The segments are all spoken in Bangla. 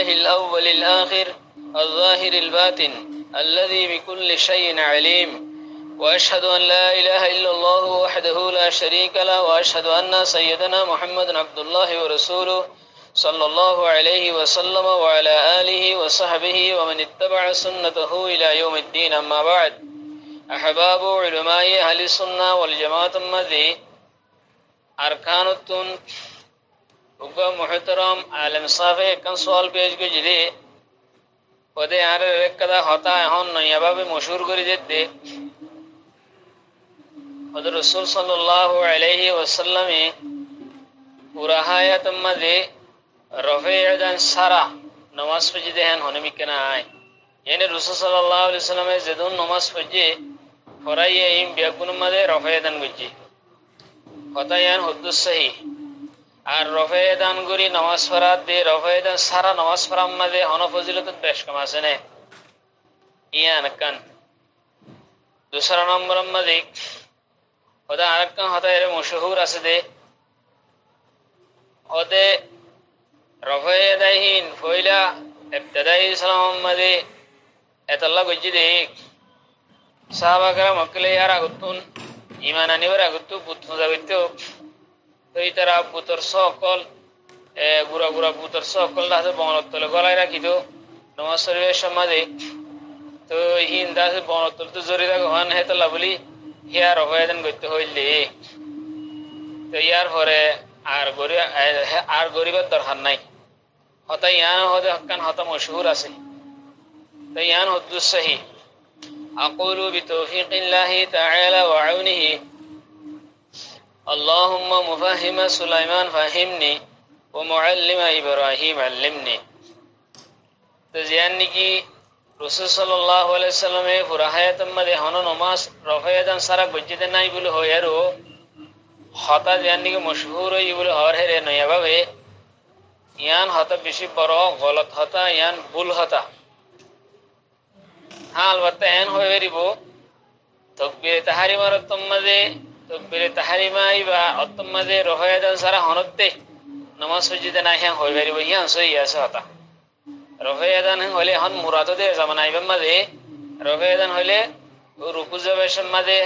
الله الأول الآخر الظاهر الباطن الذي بكل شيء عليم وأشهد أن لا إله إلا الله وحده لا شريك له وأشهد أن سيدنا محمد عبد الله ورسوله صلى الله عليه وسلم وعلى آله وصحبه ومن اتبع سنته إلى يوم الدين أما بعد أحباب علماء أهل السنة والجماعة المذي أركان التن وقا محترم عالم صافي كان سوال پیش گجدي ودي آر ركدا ہوتا هون يباب مشهور کری دے حضرت رسول صلی اللہ علیہ وسلم پورا حیات مذي رفع دان سارا نماز پجدے ہیں ہونے مکنا آئے یعنی رسول صلی اللہ علیہ وسلم زدون نماز پجے فرائیے ایم بیاکون مذي رفع دان گجی ہوتا یان حدث صحیح আর রফে দান করি নামাজ পড়াত দে রফে দান সারা নামাজ পড়ার মধ্যে হন ফজিলত বেশ কম আছে না ইয়ান কান दूसरा নম্বর মধ্যে ওদা আরেকখান হতা এর মশহুর আছে দে ওদে রফে দাহিন ফইলা ইবতিদাই ইসলাম মধ্যে এতল্লা গজি দে সাহাবা کرام মক্কলে ইয়ার আগুতুন ঈমান আনিবার আগুতু বুত মুজাবিতো তো এই তারা বুতর সকল গুড়া গুড়া বুতর সকল দাসে বনতল গলায় রাখিত নমাজ শরীফের সমাজে তো হিন দাসে বনতল তো জরি রাখ হন হেতলা বলি হিয়ার অভয়দান করতে হইলে তো ইয়ার পরে আর গরিবের দরকার নাই হতা ইয়ান হতে হকান হতা মশহুর আছে তো ইয়ান হদ্দুস সহি আকুলু বিতৌফিকিল্লাহি তাআলা ওয়া আউনিহি اللهم مفهم سليمان فهمني ومعلم إبراهيم علمني তো জিয়ানি কি রাসূল সাল্লাল্লাহু আলাইহি সাল্লামে পুরা হায়াত মধ্যে হন নামাজ রফায়াদান সারা গজ্জিতে নাই বলে হয়ারো হতা জিয়ানি কি মশহুর হই বলে হর হেরে নয়া ভাবে ইয়ান হতা বেশি বড় গলত হতা ইয়ান ভুল হতা হাল বতে এন হয়ে বেরিব তাকবীর তাহরিমার তম্মাদে তকবীরে তাহরিমা ইবা অতম্মাদে রফায়াদান সারা হনতে নামাজ সজিদে নাই হ্যাঁ হই বেরিব ইয়ান সই আছে হতা রফায়াদান হলে হন মুরাদে জামানা ইবা মাদে রফায়াদান হলে রুকু যাবেশন মাদে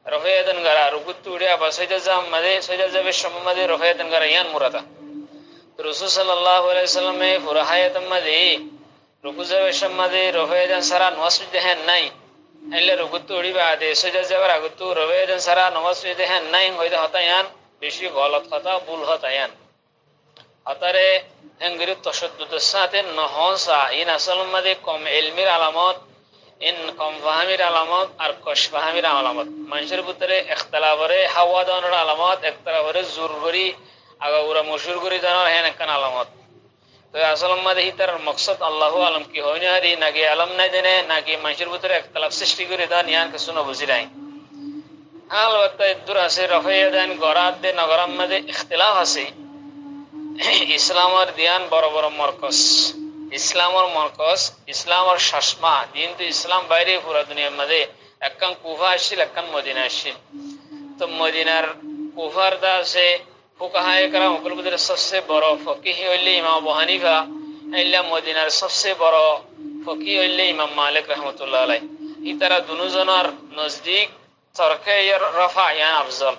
রফায়াদান গারা রুকু তুড়ে আবা সজদা জাম মাদে সজদা যাবেশন মাদে রফায়াদান গারা ইয়ান মুরাদা রাসূল সাল্লাল্লাহু আলাইহি সাল্লামে পুরা হায়াত মাদে রুকু যাবেশন মাদে রফায়াদান সারা নামাজ সজিদে হ্যাঁ নাই এলে রুকু তুড়ি বাদে সজদা যাবার আগতু রফায়াদান সারা নামাজ সজিদে হ্যাঁ নাই হইদা হতা ইয়ান বেশি গলত হতা ভুল হতা ইয়ান আতারে এঙ্গির তশদ্দুদের সাথে নহসা ইন আসল মধ্যে কম ইলমির আলামত ইন কম ফাহামির আলামত আর কশ ফাহামির আলামত মানুষের ভিতরে ইখতিলাফরে হাওয়া দানোর আলামত ইখতিলাফরে জোর করি আগা ওরা মশহুর করি জানার হেন একখান আলামত তো আসল মধ্যে হিতার মকসদ আল্লাহু আলম কি হয়নি হারি নাকি আলম নাই জানে নাকি মানুষের ভিতরে ইখতিলাফ সৃষ্টি করে দেন ইয়ান কিছু না বুঝি নাই আলবত্তা দূর আছে রফায়াদান গরাত দে নগরাম মধ্যে ইখতিলাফ আছে ইসলামের দিয়ান বড় বড় মরকজ ইসলামের মরকজ ইসলামের শাসমা দিন তো ইসলাম বাইরে পুরা দুনিয়ার মধ্যে একখান কুফা আসছিল একখান মদিনা আসছিল তো মদিনার কুফার দাসে ফুকাহায়ে কেরাম ওগুলোর ভিতরে সবচেয়ে বড় ফকিহ হইলে ইমাম আবু হানিফা ইল্লা মদিনার সবচেয়ে বড় ফকিহ হইলে ইমাম মালিক রহমতুল্লাহ আলাইহি ইতারা দুজনের নজদিক তরকে রফা ইয়ান আফজল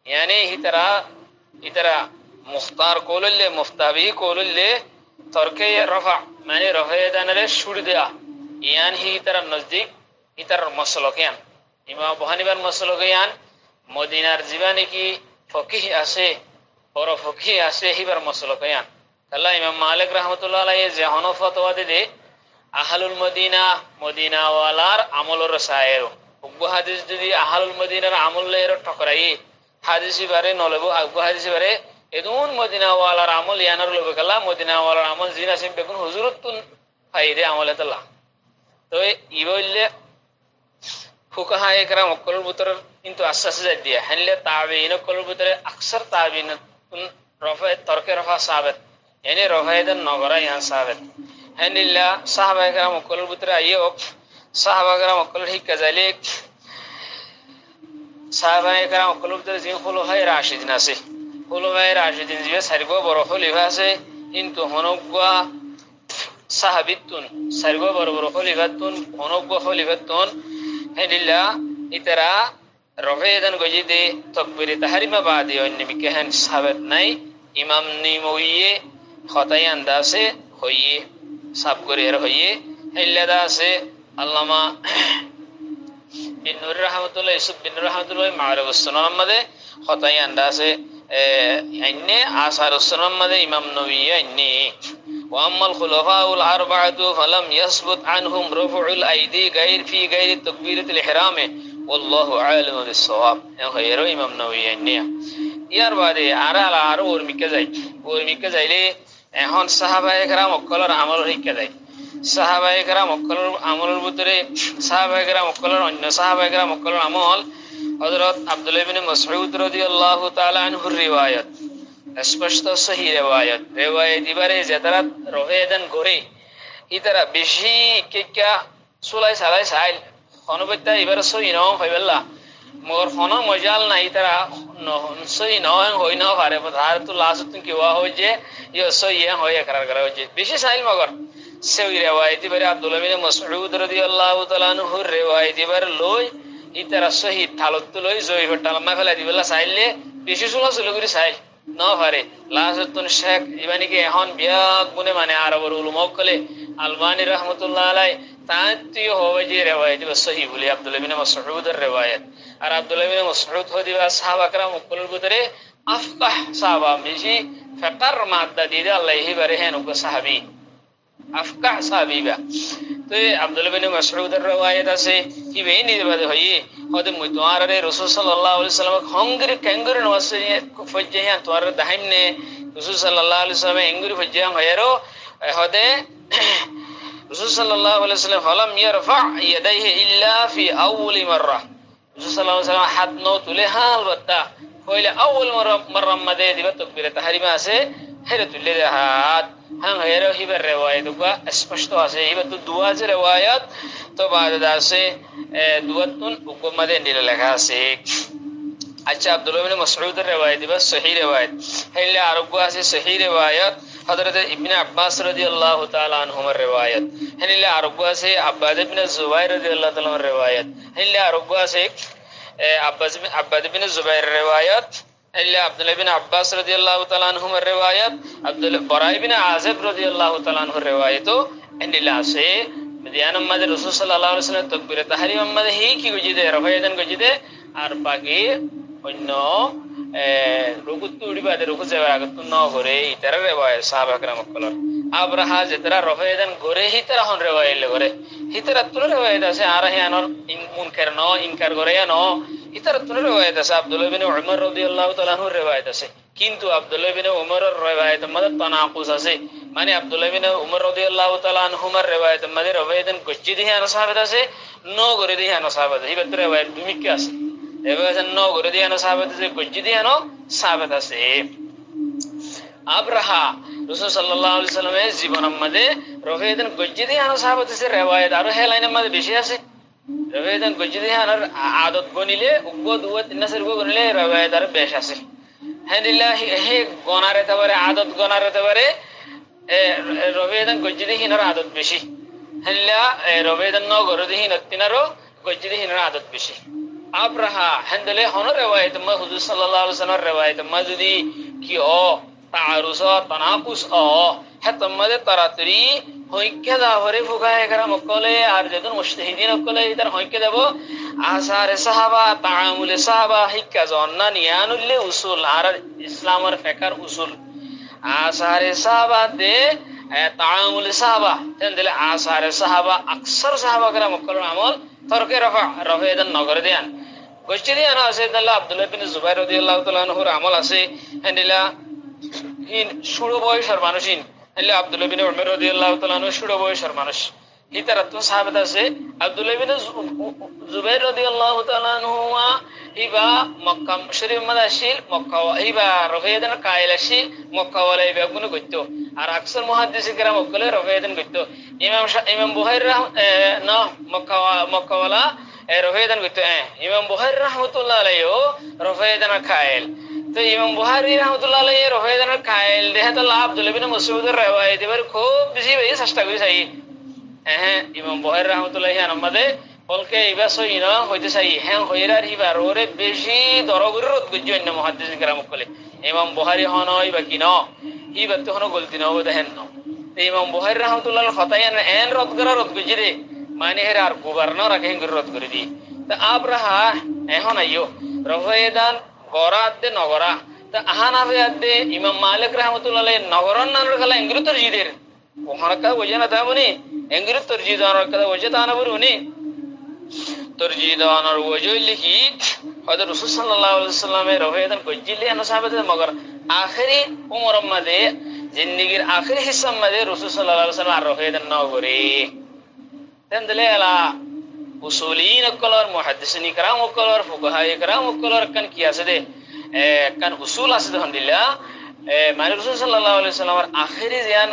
ইয়ানি ইতারা মুখতার কোললে মুফতাবি কোললে তরকে রফা মানে রফায়াদানরে ছুড় দেয়া ইয়ান হি তার নজদিক ইতার মসলক ইয়ান ইমাম আবু হানিফার মসলক ইয়ান মদিনার জীবনে কি ফকিহ আছে বড় ফকিহ আছে হিবার মসলক ইয়ান আল্লাহ ইমাম মালিক রহমতুল্লাহ আলাইহি যে হনফ ফতোয়া দে আহলুল মদিনা মদিনা ওয়ালার আমলর সায়ের উগ্র হাদিস যদি আহলুল মদিনার আমলের ঠকরাই হাদিসি বারে নলব উগ্র হাদিসি বারে এদুন মদিনা ওয়ালার আমল ইয়ানার লবে কালা মদিনা ওয়ালার আমল জিনা সিম বেগুন হুজুরতুন ফাইদে আমলে তালা তো ইবইলে ফুকাহায়ে কেরাম ওকলর ভিতরে কিন্তু আশ্বাসে যাই দিয়া হানলে তাবিঈন ওকলর ভিতরে আকসার তাবিঈন রফা তরকে রফা সাবিত यानी রফায়াদান নগরা ইয়ান সাবিত হানিল্লা সাহাবায়ে কেরাম ওকলর ভিতরে আইও সাহাবা কেরাম ওকলর ঠিক কাজালিক সাহাবায়ে কেরাম ওকলর ভিতরে যে খুলাফায়ে রাশিদিন আছে খুলাফায়ে রাশিদিন যে সারিগো বড় খলিফা আছে কিন্তু হনগুয়া সাহাবিতুন সারগো বড় বড় খলিফাতুন অনগ্য খলিফাতুন হেদিল্লা ইতারা রফেদান গজিদে তকবিরে তাহারিমা বাদে অন্য বিকেহান সাহাবাত নাই ইমাম নিমইয়ে খতাই আন্দাসে হইয়ে সাব করে এর হইয়ে হেল্লাদা আছে আল্লামা বিন নূর রহমাতুল্লাহ ইউসুফ বিন নূর রহমাতুল্লাহ মাআরিফুস সুনান মধ্যে খতাই আন্দাসে আইনে আসারুস সুনান মধ্যে ইমাম নবওয়ী আইনে وأما الخلفاء الأربعة فلم يثبت عنهم رفع الأيدي غير في غير تكبيرة الإحرام والله عالم بالصواب غير إمام نووي النية ইয়ার বাদে আরো ওর মিকে যাইলে এখন সাহাবায়ে কেরাম অকলর আমল শিক্ষা যায় সাহাবায়ে কেরাম অকলর আমলের ভিতরে সাহাবায়ে কেরাম অকলর অন্য সাহাবায়ে কেরাম অকলর আমল হযরত আব্দুল্লাহ ইবনে মাসউদ রাদিয়াল্লাহু তাআলা আনহুর রিওয়ায়াত স্পষ্ট সহি রেওয়ায়ত ইবারে যেতারা রফেদান করে ইতারা বেশি কেকা সুলাই সালাই সাইল হনবত্যা ইবারে সহি নও হইবল্লা মোর হন মজাল নাই তারা সহি নও হই না পারে আর তো লাস্ট কি ওয়া হয় যে ইয় সহি হয় একরার করা হচ্ছে বেশি সাইল মগর সেই রেওয়ায়ত ইবারে আব্দুল্লাহ ইবনে মাসউদ রাদিয়াল্লাহু তাআলা আনহুর রেওয়ায়ত ইবারে লই ইতারা সহি তালত লই জয় হটাল মা ফেলা দিবল্লা সাইলে বেশি সুলা সুলগুরি সাইল ন পারে লাসতুন শেখ ইবানিকে এখন বিয়াক গুনে মানে আরবর উলুমকলে আলবানী রহমাতুল্লাহ আলাই তাঁতি হবে যে রেওয়ায়ত সহি বলি আব্দুল্লাহ ইবনে মাসউদের রেওয়ায়ত আর আব্দুল্লাহ ইবনে মাসউদ হদিবা সাহাবা کرام মুকল্লর ভিতরে আফকাহ সাহাবা বেশি ফিকর মাদা দিয়ে আল্লাহ হিবারে হেন ও সাহাবী আফকাহ সাহাবীবা তো আব্দুল্লাহ ইবনে মাসউদের রেওয়ায়ত আছে কি বেনি বাদে হই হদে মুই তোয়ারে রাসূল সাল্লাল্লাহু আলাইহি ওয়াসাল্লাম খঙ্গরি কেঙ্গরি নওয়াসে ফজ্জেহান তোয়ার দাহিমনে রাসূল সাল্লাল্লাহু আলাইহি ওয়াসাল্লাম এঙ্গুরি ফজ্জেহান হয়রো হদে রাসূল সাল্লাল্লাহু আলাইহি ওয়াসাল্লাম ফালাম ইয়ারফা ইয়াদাইহি ইল্লা ফি আউলি মাররা রাসূল সাল্লাল্লাহু আলাইহি ওয়াসাল্লাম হাত নো তুলে হাল বাতা হইলে আউল মাররা মদে দিবা তাকবীরে তাহরিমা আছে হেরে তুলে হাত হাং হেরে হিবার রেওয়ায়ত গা স্পষ্ট আছে হিবার তো দুয়া আছে রেওয়ায়ত তো বাদ আছে দুয়াতুন উকমাদে নিলে লেখা আছে আচ্ছা আব্দুল্লাহ ইবনে মাসউদের রেওয়ায়ত দিবা সহিহ রেওয়ায়ত হেলে আরগো আছে সহিহ রেওয়ায়ত হযরত ইবনে আব্বাস রাদিয়াল্লাহু তাআলা আনহুমার রেওয়ায়ত হেলে আরগো আছে আব্বাদ ইবনে জুবাইর রাদিয়াল্লাহু তাআলার রেওয়ায়ত হেলে আরগো আছে আব্বাদ ইবনে জুবাইর রেওয়ায়ত হেলে আব্দুল্লাহ ইবনে আব্বাস রাদিয়াল্লাহু তাআলা আনহুমার রেওয়ায়ত আব্দুল্লাহ বরা ইবনে আযিব রাদিয়াল্লাহু তাআলা আনহুর রেওয়ায়ত হেলে আছে মদিনা মধ্যে রাসূল সাল্লাল্লাহু আলাইহি ওয়াসাল্লাম তাকবীরে তাহরিম মধ্যে হি কি গজিদে রফায়দান গজিদে আর বাকি অন্য রুকুতু উড়িবাদে রুকু যাওয়ার আগে তো ন করে ইতারা রেওয়ায়ত সাহাবা کرام কলর আবরাহা যেতরা রফায়দান করে হিতরা হন রেওয়ায়ত করে হিতরা তুল রেওয়ায়ত আছে আর হিয়ানর মুনকার ন ইনকার করে ন হিতরা তুল রেওয়ায়ত আছে আব্দুল্লাহ ইবনে উমর রাদিয়াল্লাহু তাআলা আনহুর রেওয়ায়ত আছে কিন্তু আব্দুল্লাহ ইবনে উমরের রেওয়ায়ত মধ্যে তানাকুস আছে মানে আব্দুল্লাহ ইবনে উমর রাদিয়াল্লাহু তাআলা আনহুমার রেওয়ায়ত মধ্যে রফায়দান গজিদে হিয়ান সাহাবাত আছে ন করে হিয়ান সাহাবাত হিবার রেওয়ায়ত দুমিকে আছে এবারে ন করে হিয়ান সাহাবাত আছে গজিদে হিয়ান সাহাবাত আছে আবরাহা রাসূল সাল্লাল্লাহু আলাইহি ওয়াসাল্লামের জীবনের মধ্যে রফায়দান গজিদে হিয়ান সাহাবাত আছে রেওয়ায়ত আর হে লাইনের মধ্যে বেশি আছে রফায়দান গজিদে হিয়ানের আদত গনিলে উগ্গ দুয়া তিন নাসের গো গনিলে রেওয়ায়ত আর বেশ আছে হাদিল্লাহ হে গনারে তবারে আদত গনারে তবারে রফায়দান গজিদে হিয়ানের আদত বেশি হাদিল্লাহ রফায়দান ন গরদি হিন তিনারো গজিদে হিয়ানের আদত বেশি আবরাহা হান্দলে হন রেওয়ায়ত মা হুজুর সাল্লাল্লাহু আলাইহি ওয়াসাল্লামের রেওয়ায়ত মা যদি কি ও তাআরুস তানাকুস ও হেতমদে তারাতরি হইকে দাহরে ফুকায়ে کرام কলে আর যেদন মুজতাহিদিন কলে ইতার হইকে দেব আসারে সাহাবা তাআমুলে সাহাবা হিক্কা জন্না নিয়ানুল্লে উসুল আর ইসলামের ফিকর উসুল আসারে সাহাবা দে তাআমুলে সাহাবা তেনদলে আসারে সাহাবা আকসার সাহাবা کرام কলর আমল তরকে রফায়দান নগর দেন গজদি আনা আছে আল্লাহ আব্দুল্লাহ ইবনে জুবাইর রাদিয়াল্লাহু তাআলা আনহুর আমল আছে হেন্দিলা ইন শুরু বয়সের মানুষিন হেলে আব্দুল্লাহ ইবনে উমর রাদিয়াল্লাহু তাআলা আনহু শুরু বয়সের মানুষ হিতারাত সাহাবাত আছে আব্দুল্লাহ ইবনে জুবাইর রাদিয়াল্লাহু তাআলা আনহু ইবা মক্কা শরীফ মাদাশিল মক্কা ইবা রফায়দান কায়লাশি মক্কা ওয়ালা ইবা গুণ গত্য আর আকসার মুহাদ্দিসিন کرام বলে রফায়দান গত্য ইমাম বুখারী না মক্কা ওয়ালা রফায়দান গত্য ইমাম বুখারী রাহমাতুল্লাহ আলাইহি রফায়দান কায়ল তো ইমাম বুখারী রাহমাতুল্লাহ আলাইহি রফায়দানের কায়েল দেহাতুল্লাহ আব্দুল্লাহ ইবনে মাসউদের riwayat এবার খুব বেশি চেষ্টা করি চাই হ্যাঁ ইমাম বুখারী রাহমাতুল্লাহি আনমাদে বলকে ইবা সই না হইতে চাই হ্যাঁ হইরার হিবার ওরে বেশি দরগুর রদ গজ্জি অন্য মুহাদ্দিসিন کرام কলে ইমাম বুখারী হনই বা কি ন হিবার তো হন গলতি না হবে দেখেন না ইমাম বুখারী রাহমাতুল্লাহ খতায়ান এন রদ করা রদ গজ্জি রে মানে হের আর গভর্নর রাখে রদ করে দি তা আবরাহা এখন আইও রফায়দান গরাত দে নগরা তা আহানাফিয়াত দে ইমাম মালিক রাহমাতুল্লাহ আলাইহি নগরন নানর খালা ইংরেজি তরজিদের ওখানকা ওজনা দাবনি ইংরেজি তরজিদানর কথা ওজতানা বরুনি তরজিদানর ওজই লিখি হযরত রাসূল সাল্লাল্লাহু আলাইহি ওয়াসাল্লামের রফায়দান গজ্জিলে না সাহাবাতে মগর আখেরি উমর মধ্যে জিন্দেগীর আখেরি হিস্সা মধ্যে রাসূল সাল্লাল্লাহু আলাইহি ওয়াসাল্লাম আর রফায়দান ন করে দেন দলে আলা উসুলিন কলর মুহাদ্দিসিন کرام কলর ফুকাহা کرام কলর কান কি আছে দে কান উসুল আছে আলহামদুলিল্লাহ মানে রাসূল সাল্লাল্লাহু আলাইহি ওয়াসাল্লামের আখেরি জিয়ান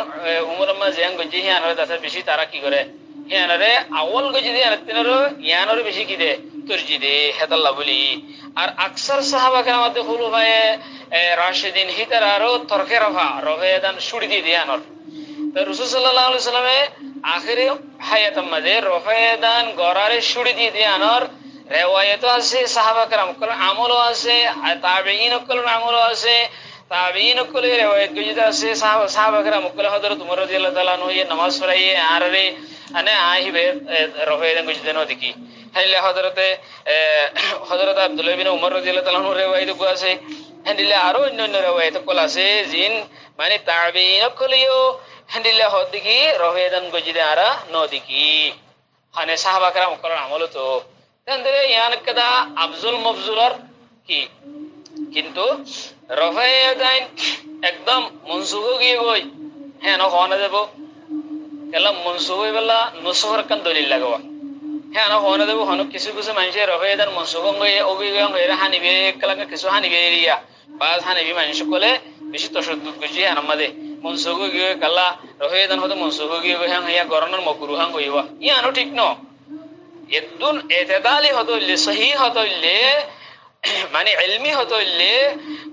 উমর মা জিয়ান গজি হিয়ান হয় তাতে বেশি তারা কি করে হিয়ানরে আউল গজি দে তিনর ইয়ানরে বেশি কি দে তরজি দে হেদাল্লাহ বলি আর আকসার সাহাবা کرام মধ্যে খুলফায়ে রাশিদিন হিতারারো তরকে রফা রফায়দান ছুড়ি দিয়ে দিয়ানর তো রাসূল সাল্লাল্লাহু আলাইহি ওয়াসাল্লামে আখেরি হায়াত মধ্যে রফায়দান গরারে ছুড়ি দিয়ে দিয়ানর রিওয়ায়াত আছে সাহাবা کرام কল আমল আছে তাবেঈন কল আমল আছে তাবেঈন কল রিওয়ায়াত গজিতা আছে সাহাবা کرام কল হযরত উমর রাদিয়াল্লাহু তাআলা নু ये नमाज পড়াইয়ে আররে আনে আইবে রফায়দান গজিতা ন দেখি হাইলে হযরত আব্দুল্লাহ ইবনে উমর রাদিয়াল্লাহু তাআলা নু রিওয়ায়াত কো আছে হাইলে আরো অন্য রিওয়ায়াত কল আছে জিন মানে তাবেঈন কলিও হাইলে হদিকি রফায়দান গজিতা আরা ন দেখি খানে সাহাবা کرام কল আমল তো তন্দরে ইয়ান কদা আফজল মফজুলর কি কিন্তু রফায়দান একদম মনসুখ গিয়ে গই হ্যাঁ ন কোন দেব কেলা মনসুখ হইবলা নসহর কান দলিল লাগবা হ্যাঁ ন কোন দেব হন কিছু কিছু মানুষে রফায়দান মনসুখ গই অবিগম হইরা হানিবে কেলা কিছু হানিবে রিয়া বাজ হানিবি মানুষ কোলে বেশি তশদ্দুদ গজি হ্যাঁ আমাদে মনসুখ গিয়ে কালা রফায়দান হতে মনসুখ গিয়ে হ্যাঁ ইয়া গরনের মকরুহ হইবা ইয়ানো ঠিক ন এদুন এতেদালি হতইলে সহি হতইলে মানে ইলমি হতইলে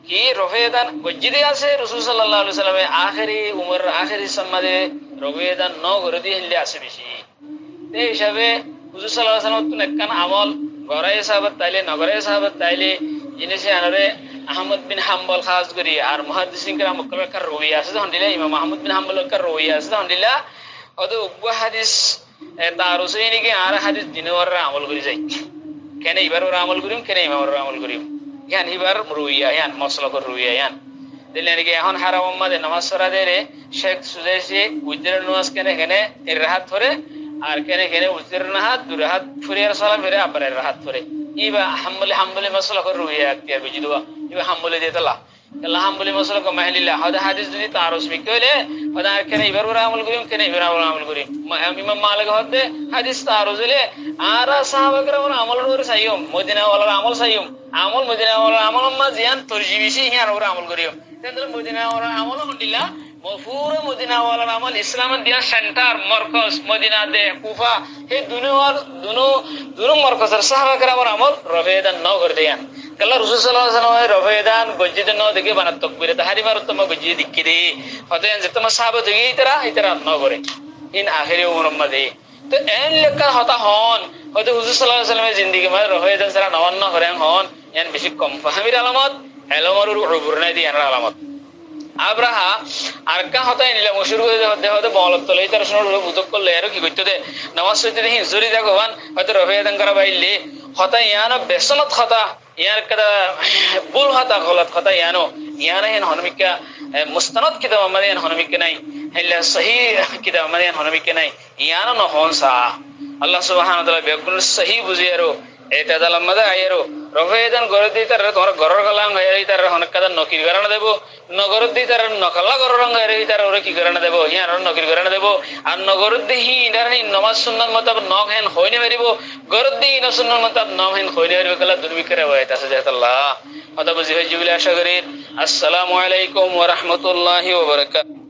কি রফায়দান গজ্জিদে আছে রাসূল সাল্লাল্লাহু আলাইহি ওয়াসাল্লামে আখেরি উমর আখেরি সমাদে রফায়দান ন করে দিয়ে হিলে আছে বেশি এই হিসাবে হুজুর সাল্লাল্লাহু আলাইহি ওয়াসাল্লাম নেকান আমল গরায়ে সাহাবাত তাইলে নগরে সাহাবাত তাইলে জিনিসে আনরে আহমদ বিন হাম্বল খাস করি আর মুহাদ্দিসিন کرام কর রওয়ি আছে আলহামদুলিল্লাহ ইমাম আহমদ বিন হাম্বল কর রওয়ি আছে আলহামদুলিল্লাহ ওদে উগ্র হাদিস তার হুসাইনি কি আর হাদিস দিনওয়ার আমল করি যাই কেন এবার ওরা আমল করিম কেন ইমামর আমল করিম ইয়ান এবার রুইয়া ইয়ান মাসলাকর রুইয়া ইয়ান দিলে নাকি এখন হারাম উম্মাদে নামাজ পড়া দেরে শেখ সুজাইসি উজরের নামাজ কেন কেনে এর রাহাত ধরে আর কেন কেনে উজরের নাহাত দুই রাহাত ফুরিয়ার সালাম ফিরে আবার এর রাহাত ধরে ইবা হাম্বলি মাসলাকর রুইয়া আক্তিয়ার বুঝিদবা ইবা হাম্বলি দেতলা আল্লাহ হাম্বলি মাসলাক মাহলিল্লাহ হদা হাদিস যদি তারস বিকলে হদা কেন এবার ওরা আমল করিম কেন এবার আমল করিম ইমাম মালিক হদে হাদিস তারজলে আর সাহাবা کرام আমল করে সাইয়ম মদিনা ওয়ালার আমল সাইয়ম আমল মদিনা ওয়ালার আমল মা জিয়ান তরজিবিসি হিয়ার ওরা আমল করিম তেন্দ্র মদিনা ওয়ালার আমল হন্ডিলা মফুরা মদিনা ওয়ালার আমল ইসলামের দিয়া সেন্টার মারকাজ মদিনা দে কুফা হে দুনো মারকাজের সাহাবা کرام আমল রফায়দান ন করে দেয়ান কাল্লা রাসূল সাল্লাল্লাহু আলাইহি ওয়াসাল্লাম রফায়দান গজ্জিদ ন দেখে বানাত তাকবীর তাহারি মারতম গজ্জি দিক্কি দে হতেন যে তোমার সাহাবা দেখি ইতরা ন করে ইন আখিরি উমর মধ্যে তো এন লেখা হতা হন হয়তো হুজুর সাল্লাল্লাহু আলাইহি ওয়াসাল্লামের জিন্দেগি মধ্যে রফায়দান সারা নওয়ান্ন করেন হন এন বেশি কম ফাহমির আলামত এলমর উবুর নাই দি এর আলামত আব্রাহা আর কা হতা নিলে মশুর হয়ে হতে হতে বলত তলে তার শুনে বুতক করলে আর কি করতে দে নামাজ পড়তে দেখি জুরি দেখো হন হয়তো রফায়দান করা বাইলে হতা ইয়ানো বেসনত হতা ইয়ার kada bul hata ghalat khata yana hen hanmikka mustanad kitab amadian hanmikka nai hilla sahih kitab amadian hanmikka nai yana no honsa Allah subhanahu wa taala bekul sahih buziyaro eta dalamada ayero রফায়দান গরে দি তার তোমার গরর গলাং হই তার হনকাদা নকির গরানা দেব নগর দি তার নকলা গরর রং হই তার ওরে কি গরানা দেব হিয়ার নকির গরানা দেব আর নগর দি হি ইদারনি নামাজ সুন্নাত মতাব নক হেন হইনে মেরিব গর দি ন সুন্নাত মতাব নক হেন হইনে মেরিব কলা দুর্বিকরে হয় তাসে জাতাল্লাহ হদা বুঝি হই জুবিল আশা করি আসসালামু আলাইকুম ওয়া রাহমাতুল্লাহি ওয়া বারাকাতুহু